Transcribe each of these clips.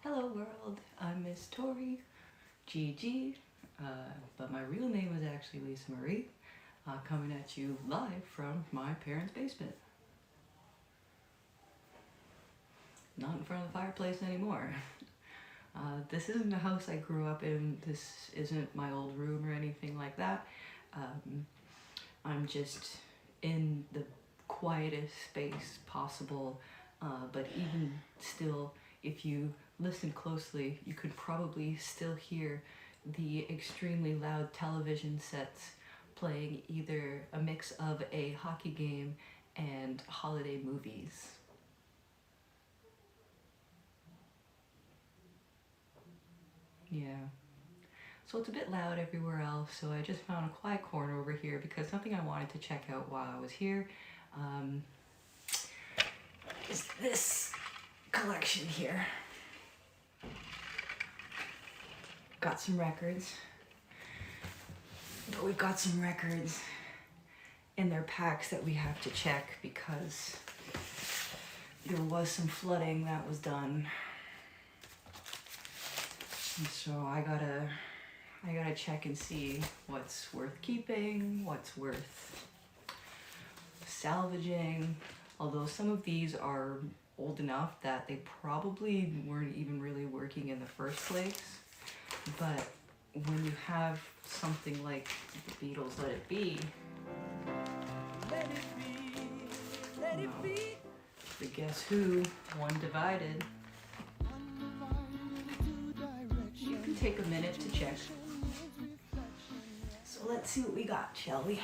Hello world, I'm Miss Tori, GG, but my real name is actually Lisa Marie, coming at you live from my parents' basement. Not in front of the fireplace anymore. This isn't the house I grew up in, this isn't my old room or anything like that. I'm just in the quietest space possible, but even still, if you listen closely, you could probably still hear the extremely loud television sets playing either a mix of a hockey game and holiday movies. Yeah. So it's a bit loud everywhere else, so I just found a quiet corner over here because something I wanted to check out while I was here is this collection here. Got some records, but we've got some records in their packs that we have to check because there was some flooding that was done. And so I gotta check and see what's worth keeping, what's worth salvaging, although some of these are old enough that they probably weren't even really working in the first place. But when you have something like the Beatles' Let It Be, the Guess Who, One Divided, you can take a minute to check. So let's see what we got, shall we?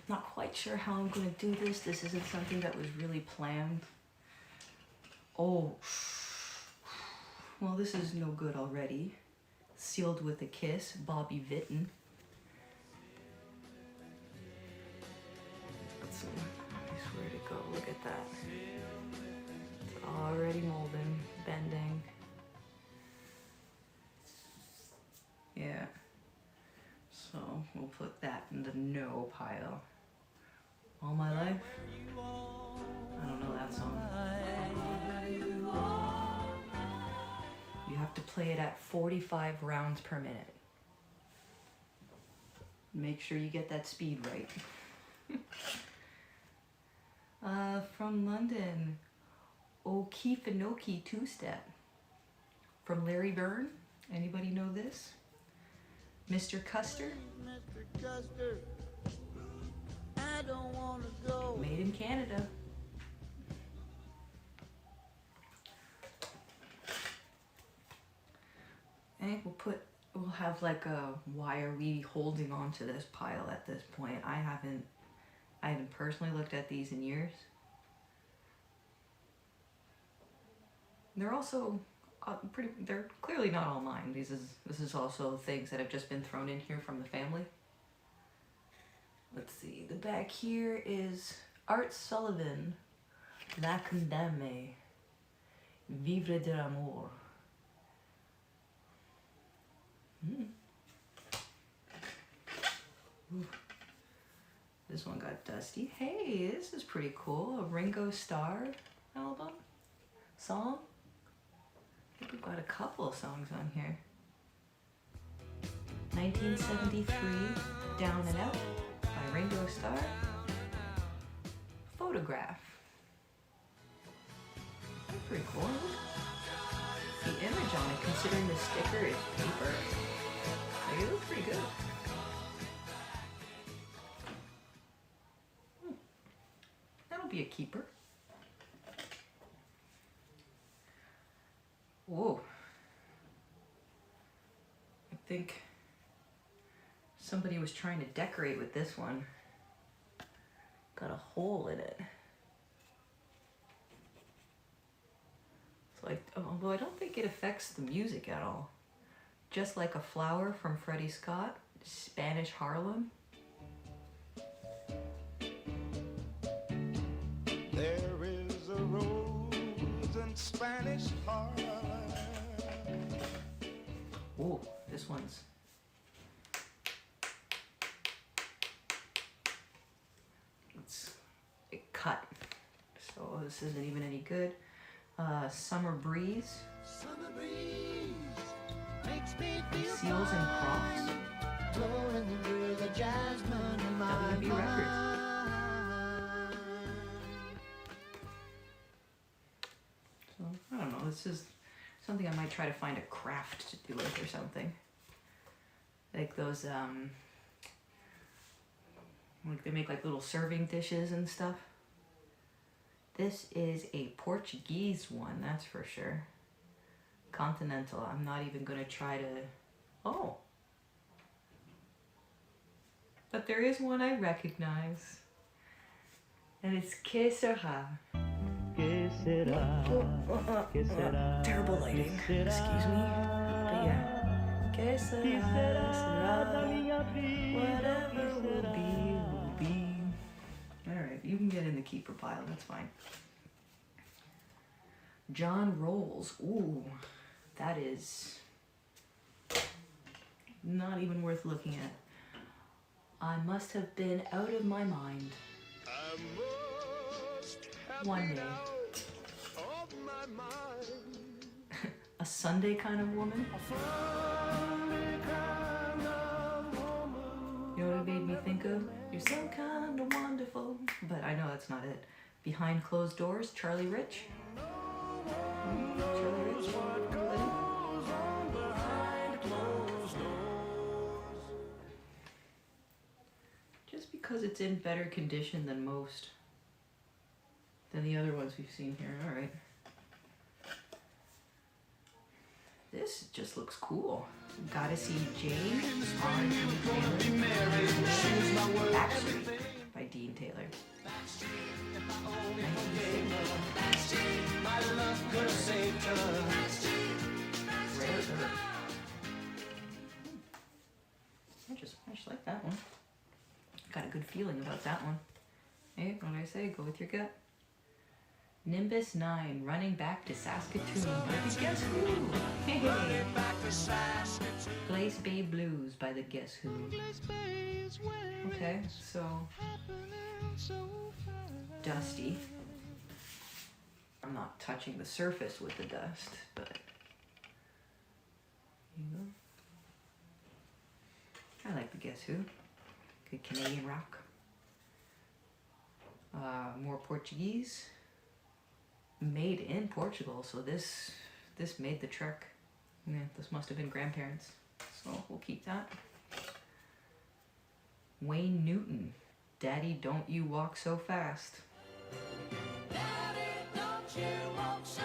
Not quite sure how I'm going to do this. This isn't something that was really planned. Oh, well, this is no good already. Sealed with a Kiss, Bobby Vinton. So, I swear to God, look at that. It's already molding, bending. Yeah. So, we'll put that in the no pile. All My Life? I don't know that song. You have to play it at 45 rounds per minute. Make sure you get that speed right. From London, Okefenokee two-step. From Larry Byrne. Anybody know this? Mr. Custer. Mr. Custer, I don't want to go. Made in Canada. I think we'll have like a why are we holding on to this pile at this point. I haven't personally looked at these in years. They're also they're clearly not all mine. This is also things that have just been thrown in here from the family. Let's see, the back here is Art Sullivan, La Condamne, Vivre de l'amour. This one got dusty. Hey, this is pretty cool. A Ringo Starr album? Song? I think we've got a couple of songs on here. 1973, Down and Out by Ringo Starr. Photograph. That's pretty cool. The image on it, considering the sticker is paper, like, it looks pretty good. That'll be a keeper. Whoa. I think somebody was trying to decorate with this one. Got a hole in it. So although I don't think it affects the music at all. Just Like a Flower from Freddie Scott, Spanish Harlem. There is a rose in Spanish Harlem. Ooh, this one's it cut, so this isn't even any good. Summer Breeze, Summer breeze makes me feel Seals and Crofts, blowing through the jasmine in my WB Records. So, I don't know, this is something I might try to find a craft to do with or something. Like those, like they make like little serving dishes and stuff. This is a Portuguese one, that's for sure. Continental. I'm not even gonna try to... Oh! But there is one I recognize. And it's Que Sera. Terrible lighting. Excuse me. But yeah. Que sera, whatever will be, will be. Alright, you can get in the keeper pile, that's fine. John Rolls. Ooh, that is not even worth looking at. I must have been out of my mind. I must have One been day. out of my mind. A Sunday kind of woman? You know what it made me think of? You're so kind of wonderful. But I know that's not it. Behind Closed Doors, Charlie Rich. Charlie Rich. Anybody? Just because it's in better condition than most. Than the other ones we've seen here. Alright. This just looks cool. Gotta see Jane on Dean Taylor. Backstreet by Dean Taylor. I just like that one. Got a good feeling about that one. Hey, what did I say? Go with your gut. Nimbus 9, Running Back to Saskatoon by the Guess Who. Hey. Glace Bay Blues by the Guess Who. Okay, so dusty. I'm not touching the surface with the dust, but you go. I like the Guess Who. Good Canadian rock. More Portuguese. Made in Portugal, so this made the trek. Yeah, this must have been grandparents, so we'll keep that. Wayne Newton, Daddy Don't You Walk So Fast. Daddy, don't you walk so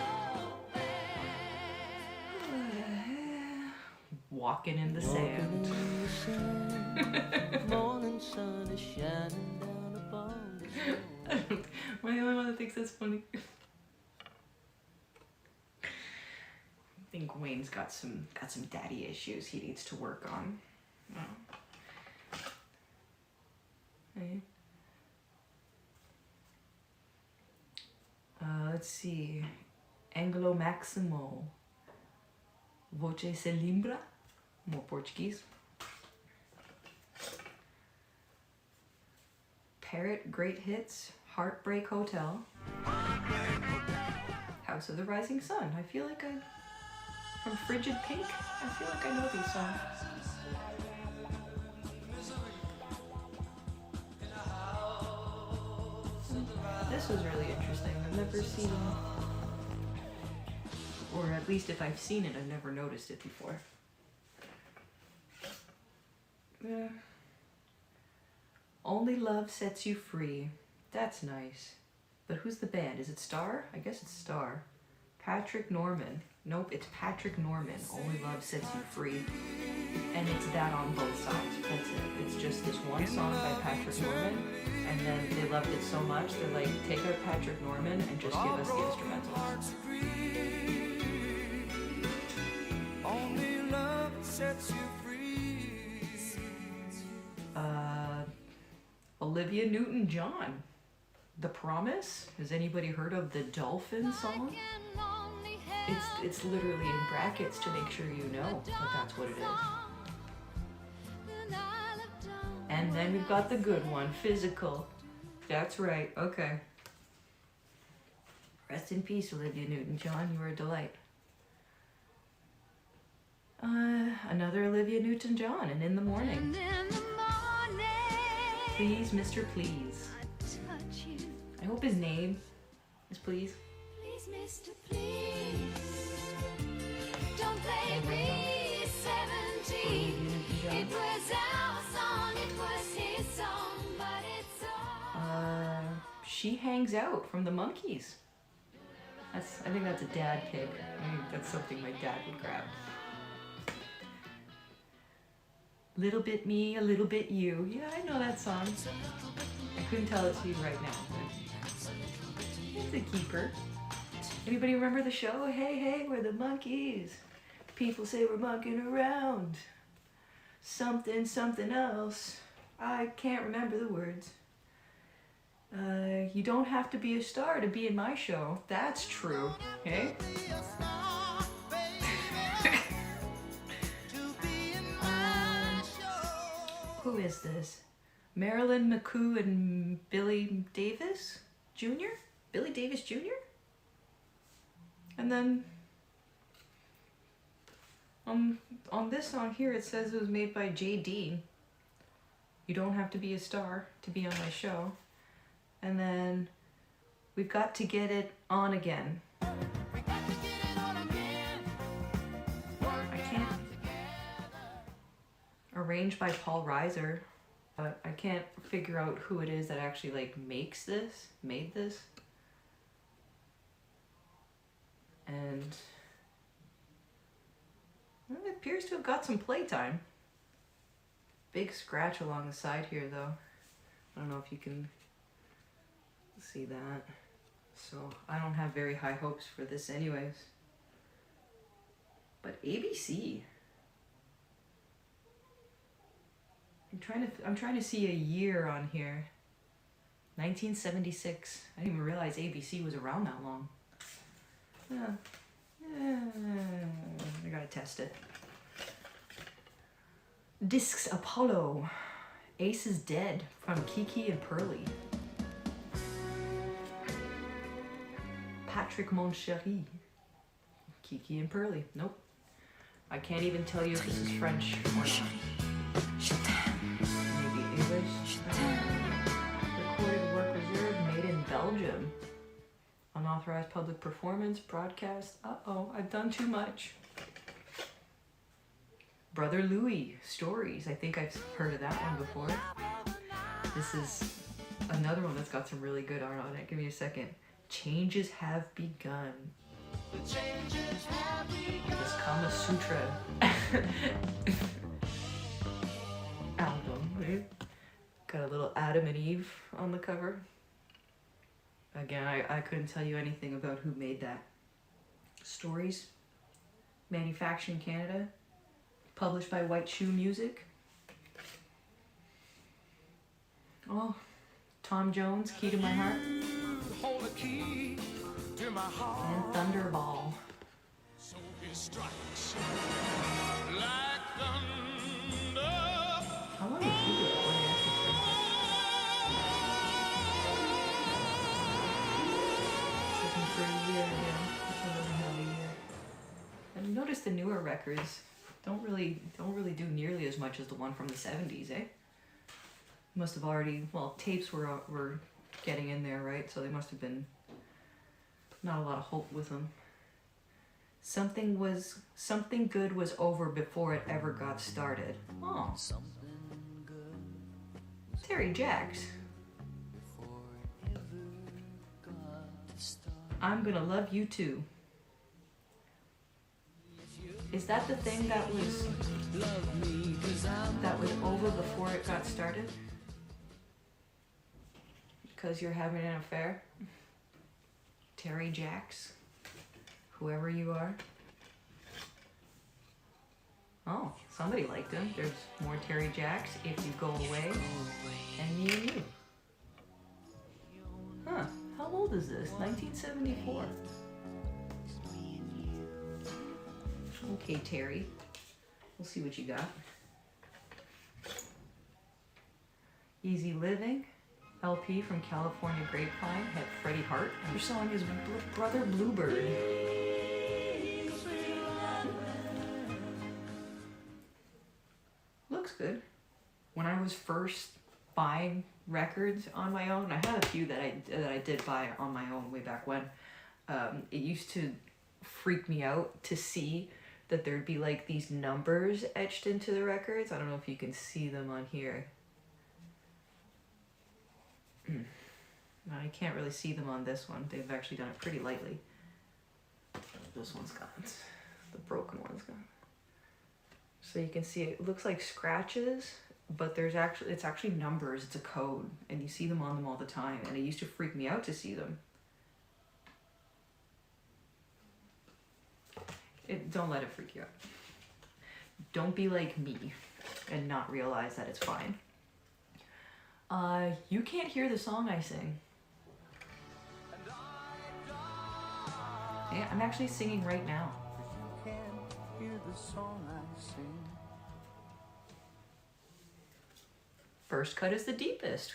Walking in the sand. Morning sun is shining down upon the shore. Am I the only one that thinks that's funny? I think Wayne's got some daddy issues he needs to work on. Oh. Hey. Let's see. Anglo Maximo. Voce Selimbra. More Portuguese. Parrot Great Hits. Heartbreak Hotel. House of the Rising Sun. I feel like from Frigid Pink, I feel like I know these songs. This was really interesting. I've never seen, or at least if I've seen it, I've never noticed it before. Yeah. Only Love Sets You Free. That's nice. But who's the band? Is it Star? I guess it's Star. Patrick Norman. Nope, it's Patrick Norman. Only Love Sets You Free. And it's that on both sides. That's it. It's just this one song by Patrick Norman. And then they loved it so much, they're like, take out Patrick Norman and just give us the instrumentals. Only love sets you free. Olivia Newton-John. The Promise? Has anybody heard of the Dolphin song? It's literally in brackets to make sure you know that that's what it is. And then we've got the good one, Physical. That's right, okay. Rest in peace, Olivia Newton-John. You were a delight. Another Olivia Newton-John, and in the morning. Please, Mr. Please. I hope his name is Please. Please, Mr. Please. Don't play me 17. It was our song, it was his song, but it's all. She Hangs Out from the Monkees. I think that's a dad pick. I think that's something my dad would grab. Little bit me, a little bit you. Yeah, I know that song. I couldn't tell it to you right now, but it's a keeper. Anybody remember the show? Hey, hey, we're the Monkees. People say we're monkeying around. Something, something else. I can't remember the words. You don't have to be a star to be in my show. That's true, okay? Who is this? Marilyn McCoo and Billy Davis Jr.? Billy Davis Jr.? And then on this song here it says it was made by J. Dean. You don't have to be a star to be on my show. And then We've Got to Get It On Again. I can't. Arranged by Paul Reiser. But I can't figure out who it is that actually made this. And well, it appears to have got some playtime. Big scratch along the side here though. I don't know if you can see that. So I don't have very high hopes for this anyways. But ABC. I'm trying to see a year on here. 1976. I didn't even realize ABC was around that long. I gotta test it. Discs Apollo. Ace is Dead from Kiki and Pearly. Patrick Monchery. Kiki and Pearly. Nope. I can't even tell you if this is French or not. Maybe English. Recorded work reserved, made in Belgium. Unauthorized public performance, broadcast. Uh-oh, I've done too much. Brother Louie, Stories. I think I've heard of that one before. This is another one that's got some really good art on it. Give me a second. Changes Have Begun. This Kama Sutra album, right? Got a little Adam and Eve on the cover. Again, I couldn't tell you anything about who made that. Stories, manufactured in Canada, published by White Shoe Music. Oh, Tom Jones, Key to My Heart. Hold the key to my heart. And Thunderball. So he strikes like thunder. How long did he do it before he actually started? For a year, yeah. I've noticed the newer records don't really do nearly as much as the one from the 70s, eh? Must have already, well, tapes were getting in there, right? So they must have been not a lot of hope with them. Something good was over before it ever got started. Oh. Terry Jacks. I'm Gonna Love You Too. Is that the thing that was over before it got started? Because you're having an affair? Terry Jacks. Whoever you are. Oh, somebody liked him. There's more Terry Jacks. If You Go Away. And Me and You. Huh. How old is this? 1974. Okay, Terry. We'll see what you got. Easy Living. LP from California Grapevine had Freddie Hart. And their song is Brother Bluebird. Looks good. When I was first buying records on my own, I had a few that I did buy on my own way back when. It used to freak me out to see that there'd be like these numbers etched into the records. I don't know if you can see them on here. No, I can't really see them on this one. They've actually done it pretty lightly. This one's gone. The broken one's gone. So you can see it looks like scratches, but it's actually numbers. It's a code, and you see them on them all the time. And it used to freak me out to see them. Don't let it freak you out. Don't be like me and not realize that it's fine. You can't hear the song I sing. Yeah, I'm actually singing right now. You can't hear the song I sing. First cut is the deepest.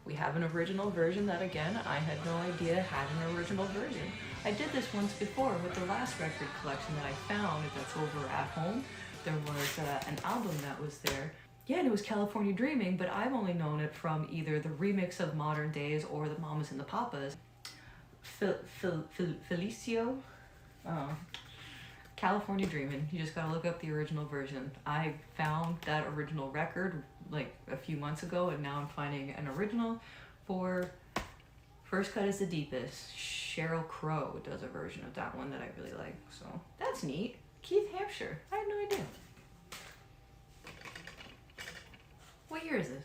We have an original version that, again, I had no idea had an original version. I did this once before with the last record collection that I found that's over at home. There was an album that was there. Yeah, and it was California Dreaming, but I've only known it from either the remix of Modern Days or the Mamas and the Papas. Felicio? California Dreaming. You just gotta look up the original version. I found that original record like a few months ago, and now I'm finding an original for First Cut is the Deepest. Sheryl Crow does a version of that one that I really like, so that's neat. Keith Hampshire. I had no idea. What year is this?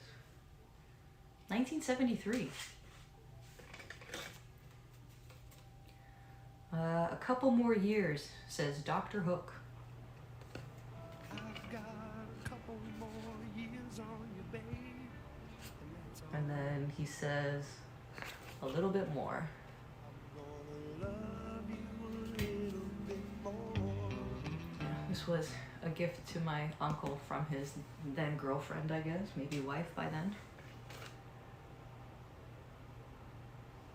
1973. A couple more years, says Dr. Hook. I've got a couple more years on you, babe. And then he says a little bit more. I'm gonna love you a little bit more. Yeah, this was a gift to my uncle from his then girlfriend, I guess, maybe wife by then.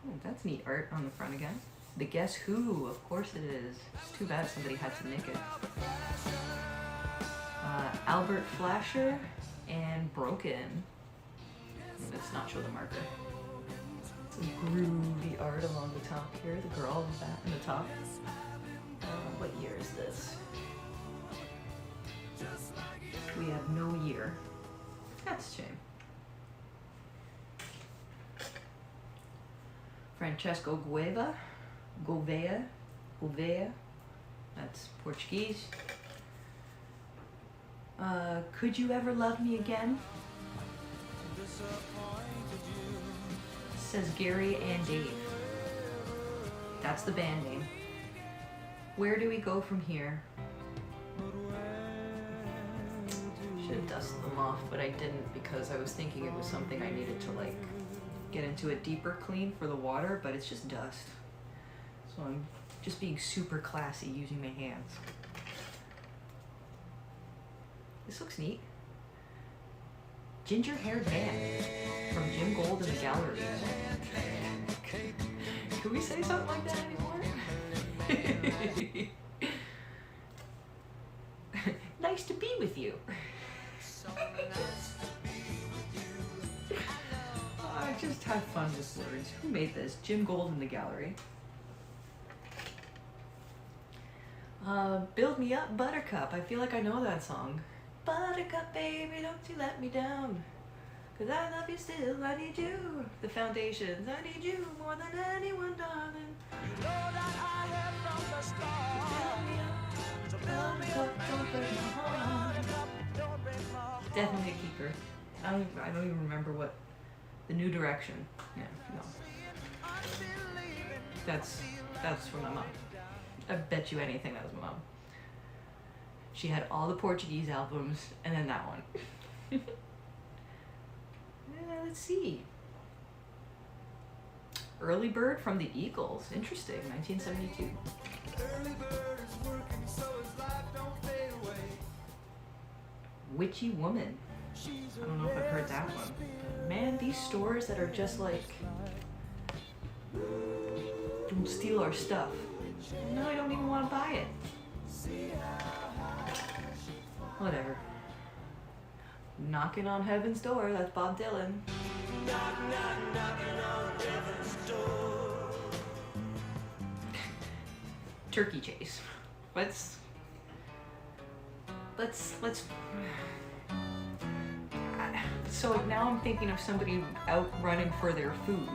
Oh, that's neat art on the front again. The Guess Who, of course it is. It's too bad somebody had to make it. Albert Flasher and Broken. Let's not show the marker. Some groovy art along the top here. The girl with that in the top. What year is this? We have no year. That's a shame. Francesco Gouveia, that's Portuguese. Could You Ever Love Me Again? Says Gary and Dave. That's the band name. Where do we go from here? Should have dusted them off, but I didn't because I was thinking it was something I needed to like get into a deeper clean for the water, but it's just dust. So I'm just being super classy using my hands. This looks neat. Ginger Haired Man from Jim Gold in the Gallery. Can we say something like that anymore? Nice to be with you. I just had fun with words. Who made this? Jim Gold in the Gallery. Build Me Up, Buttercup. I feel like I know that song. Buttercup, baby, don't you let me down. 'Cause I love you still, I need you. The Foundations, I need you more than anyone, darling. You know that I have from the start. Build me up, Buttercup, don't break my heart. Don't break my heart. Definitely a keeper. I don't even remember what. The New Direction. Yeah, no. That's from my mom. I bet you anything that was my mom. She had all the Portuguese albums and then that one. Let's see. Early Bird from the Eagles. Interesting. 1972. Early bird is working so his life don't fade away. Witchy Woman. I don't know if I've heard that one. Man, these stores that are just like, don't steal our stuff. No, I don't even want to buy it. Whatever. Knocking on heaven's door, that's Bob Dylan. Turkey chase. Let's so now I'm thinking of somebody out running for their food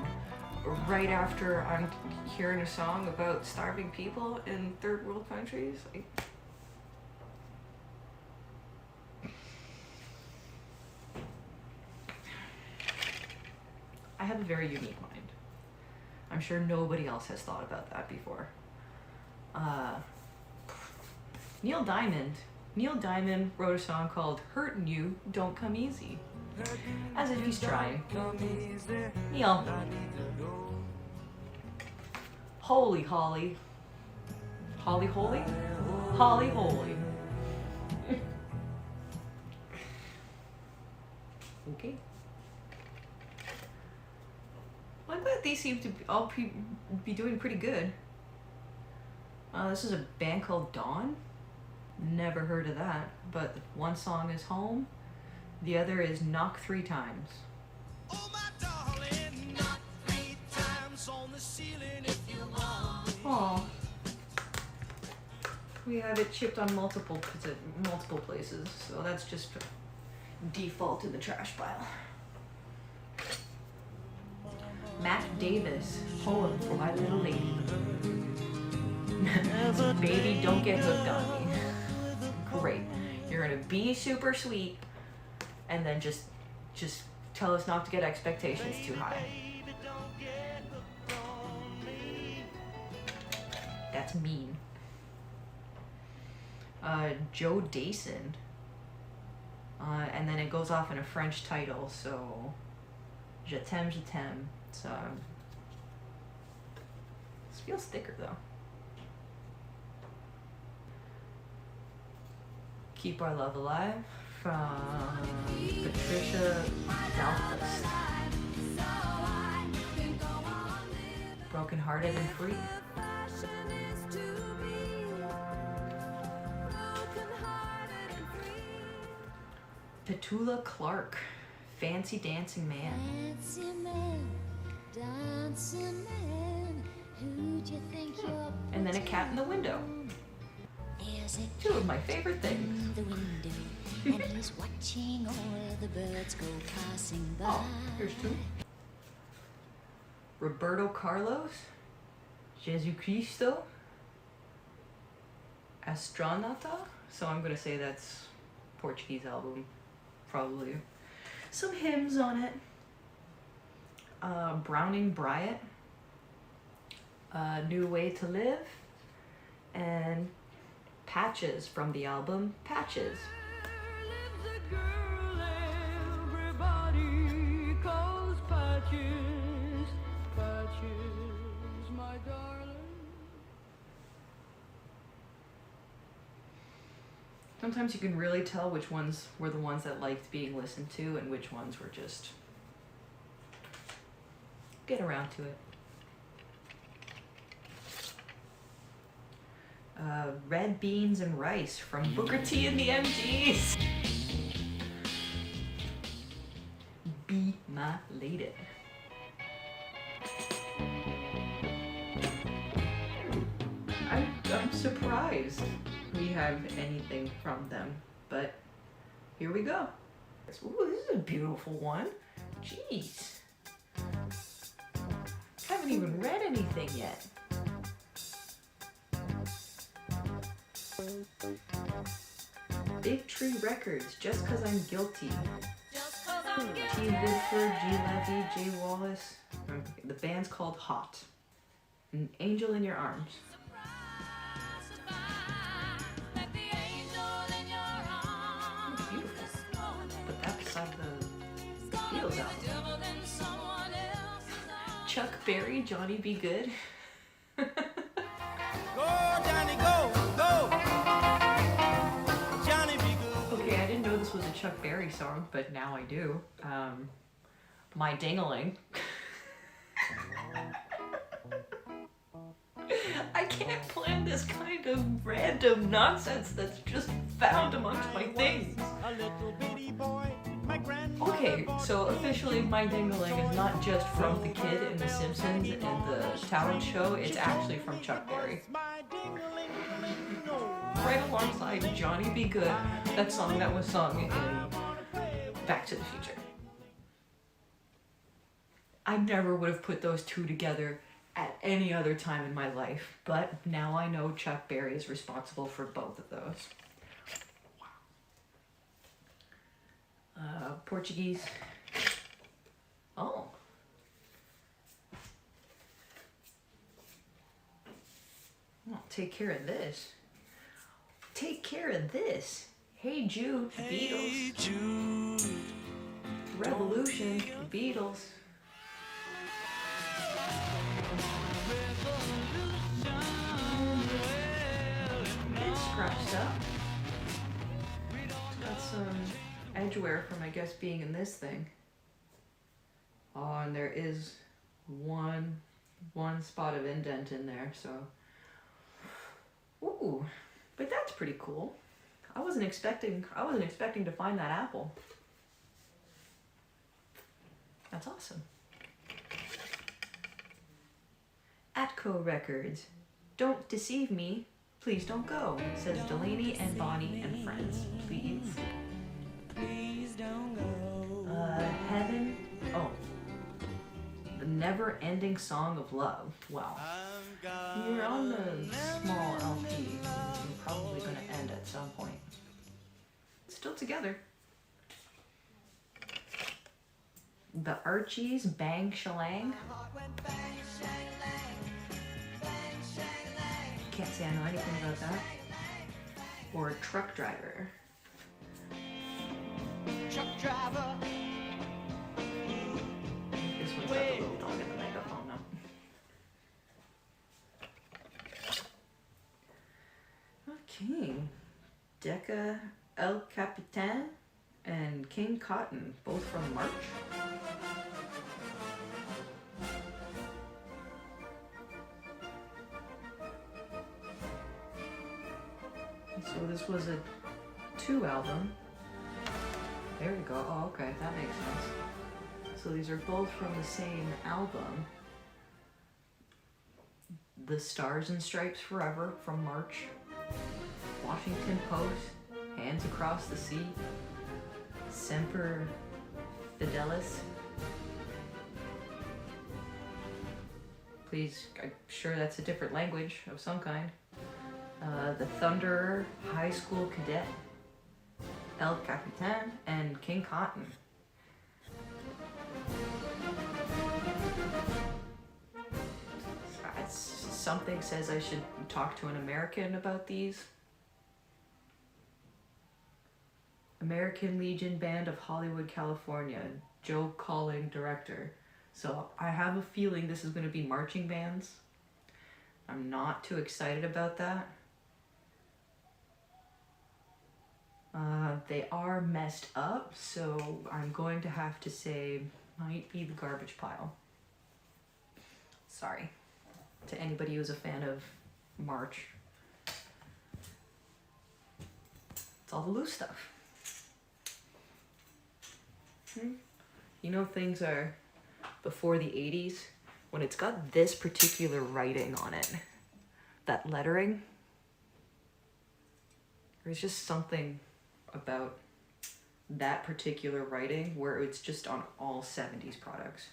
right after I'm hearing a song about starving people in third world countries. Like, I have a very unique mind. I'm sure nobody else has thought about that before. Neil Diamond wrote a song called Hurtin' You Don't Come Easy. As if he's trying. Neil. Holy Holly. Holly Holy? Holly Holy. Okay. Well, I'm glad these seem to all be doing pretty good. This is a band called Dawn. Never heard of that, but one song is Home, the other is Knock 3 Times. Oh, my darling, knock 3 times on the ceiling if you want. Aw. We have it chipped on multiple places, so that's just default in the trash pile. Matt Davis, Poem for My Little Lady. Baby, don't get hooked on me. Great. You're gonna be super sweet and then just tell us not to get expectations too high. That's mean. Joe Dason. And then it goes off in a French title, so Je t'aime, je t'aime. So this feels thicker though. Keep Our Love Alive from Patricia Dalquist. Broken Hearted and Free. Petula Clark, Fancy Dancing Man. Fancy man, dancing man, who'd you think you're And then A Cat in the Window. There's a Two of my favorite things. in the window, and he's watching all the birds go passing by. Oh, here's two. Roberto Carlos, Jesucristo, Astronauta. So I'm gonna say that's Portuguese album, probably. Some hymns on it. Browning Bryant, New Way to Live, and Patches from the album Patches. Sometimes you can really tell which ones were the ones that liked being listened to and which ones were just get around to it. Red Beans and Rice from Booker T and the MGs. Be My Lady. I'm surprised we have anything from them, but here we go. Ooh, this is a beautiful one. Jeez. Haven't even read anything yet. Big Tree Records, Just 'Cause I'm Guilty. T. Woodford, G. Levy, J. Wallace. The band's called Hot. An Angel in Your Arms. Beautiful. Put that beside the Beatles album. Chuck Berry, Johnny Be Good. Go, Johnny, go, go. Johnny be good. Okay, I didn't know this was a Chuck Berry song. song, but now I do. My Ding-a-ling. I can't plan this kind of random nonsense that's just found amongst my things. A little bitty boy, my grandmother. Okay, so officially My Ding-a-ling is not just from the kid in The Simpsons and the talent show, it's actually from Chuck Berry. My ding-a-ling-a-ling, oh. Right alongside Johnny Be Good, that song that was sung in Back to the Future. I never would have put those two together at any other time in my life, but now I know Chuck Berry is responsible for both of those. Portuguese. Oh. I'll take care of this. Take care of this. Hey Jude, the Beatles. Hey Jude. Revolution, the Beatles. It's scratched up. It's got some edgeware from, I guess, being in this thing. Oh, and there is one spot of indent in there, so. Ooh, but that's pretty cool. I wasn't expecting to find that apple. That's awesome. Atco Records. Don't deceive me. Please don't go, says Delaney and Bonnie and friends. Please. Please don't go. Heaven. Oh. The Never-Ending Song of Love. Wow. You're on the small LP. You're probably going to end at some point. Still together. The Archies, Bang Shalang. Can't say I know anything about that. Or Truck Driver. Truck driver. This one's got the little dog in the megaphone now. Okay. Deca El Capitan and King Cotton, both from March. So this was a 2 album. There we go. Oh, okay, that makes sense. So these are both from the same album. The Stars and Stripes Forever from March. Washington Post, Hands Across the Sea. Semper Fidelis. Please, I'm sure that's a different language of some kind. The Thunderer, High School Cadet, El Capitan, and King Cotton. Something says I should talk to an American about these. American Legion Band of Hollywood, California, Joe Calling, director. So I have a feeling this is going to be marching bands. I'm not too excited about that. They are messed up, so I'm going to have to say might be the garbage pile. Sorry to anybody who's a fan of March. It's all the loose stuff. You know, things are before the 80s when it's got this particular writing on it, that lettering. There's just something about that particular writing where it's just on all 70s products.